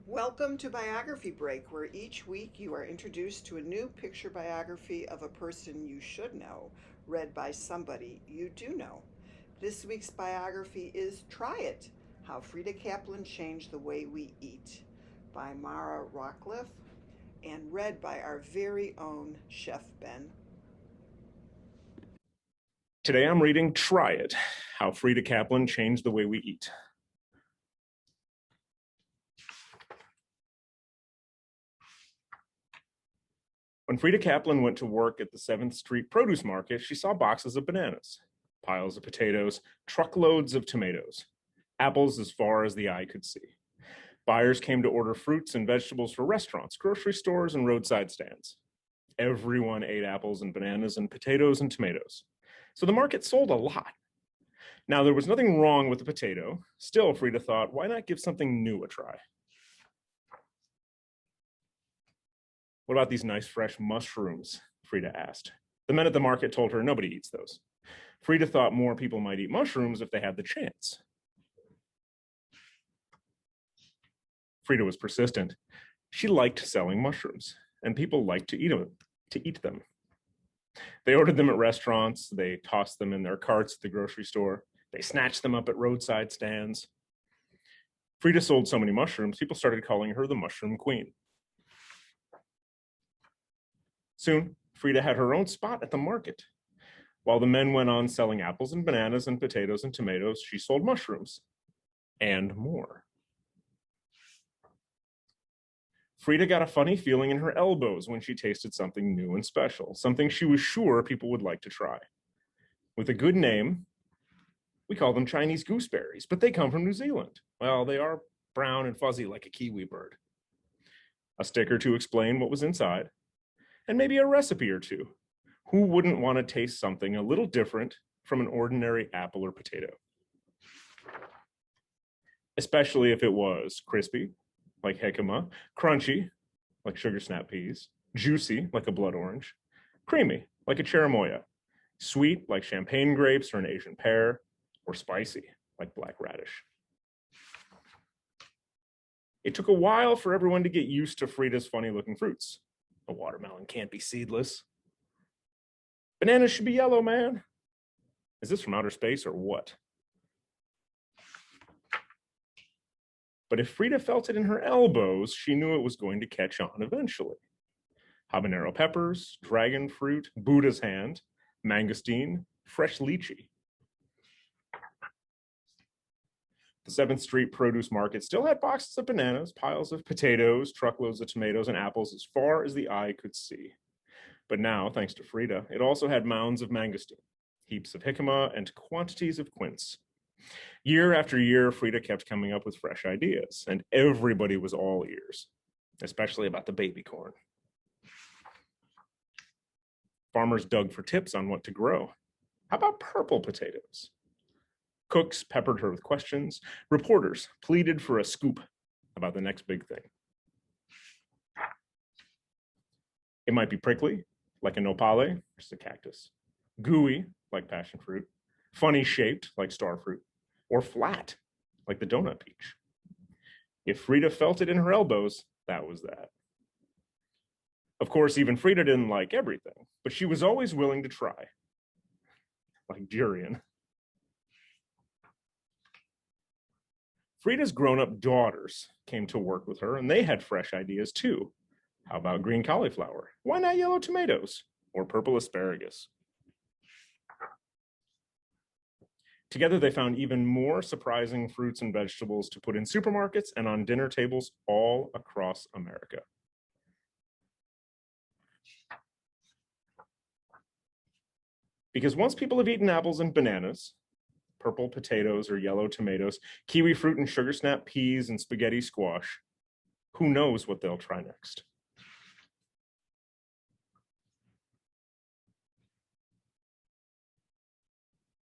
Welcome to Biography Break, where each week you are introduced to a new picture biography of a person you should know, read by somebody you do know. This week's biography is Try It, How Frida Caplan Changed the Way We Eat, by Mara Rockcliffe, and read by our very own Chef Ben. Today I'm reading Try It, How Frida Caplan Changed the Way We Eat. When Frida Caplan went to work at the 7th Street produce market, she saw boxes of bananas, piles of potatoes, truckloads of tomatoes, apples as far as the eye could see. Buyers came to order fruits and vegetables for restaurants, grocery stores, and roadside stands. Everyone ate apples and bananas and potatoes and tomatoes. So the market sold a lot. Now, there was nothing wrong with the potato. Still, Frida thought, why not give something new a try? What about these nice fresh mushrooms? Frida asked. The men at the market told her nobody eats those. Frida thought more people might eat mushrooms if they had the chance. Frida was persistent. She liked selling mushrooms, and people liked to eat them. They ordered them at restaurants. They tossed them in their carts at the grocery store. They snatched them up at roadside stands. Frida sold so many mushrooms, people started calling her the Mushroom Queen. Soon, Frida had her own spot at the market. While the men went on selling apples and bananas and potatoes and tomatoes, she sold mushrooms and more. Frida got a funny feeling in her elbows when she tasted something new and special, something she was sure people would like to try. With a good name, we call them Chinese gooseberries, but they come from New Zealand. Well, they are brown and fuzzy like a kiwi bird. A sticker to explain what was inside, and maybe a recipe or two. Who wouldn't want to taste something a little different from an ordinary apple or potato? Especially if it was crispy, like jicama, crunchy, like sugar snap peas, juicy, like a blood orange, creamy, like a cherimoya, sweet, like champagne grapes or an Asian pear, or spicy, like black radish. It took a while for everyone to get used to Frida's funny-looking fruits. A watermelon can't be seedless. Bananas should be yellow, man. Is this from outer space or what? But if Frida felt it in her elbows, she knew it was going to catch on eventually. Habanero peppers, dragon fruit, Buddha's hand, mangosteen, fresh lychee. The 7th Street produce market still had boxes of bananas, piles of potatoes, truckloads of tomatoes, and apples as far as the eye could see. But now, thanks to Frida, it also had mounds of mangosteen, heaps of jicama, and quantities of quince. Year after year, Frida kept coming up with fresh ideas, and everybody was all ears, especially about the baby corn. Farmers dug for tips on what to grow. How about purple potatoes? Cooks peppered her with questions. Reporters pleaded for a scoop about the next big thing. It might be prickly, like a nopale, which is a cactus, gooey, like passion fruit, funny shaped, like star fruit, or flat, like the donut peach. If Frida felt it in her elbows, that was that. Of course, even Frida didn't like everything, but she was always willing to try, like durian. Frida's grown-up daughters came to work with her, and they had fresh ideas too. How about green cauliflower? Why not yellow tomatoes? Or purple asparagus? Together, they found even more surprising fruits and vegetables to put in supermarkets and on dinner tables all across America. Because once people have eaten apples and bananas, purple potatoes or yellow tomatoes, kiwi fruit and sugar snap peas and spaghetti squash, who knows what they'll try next?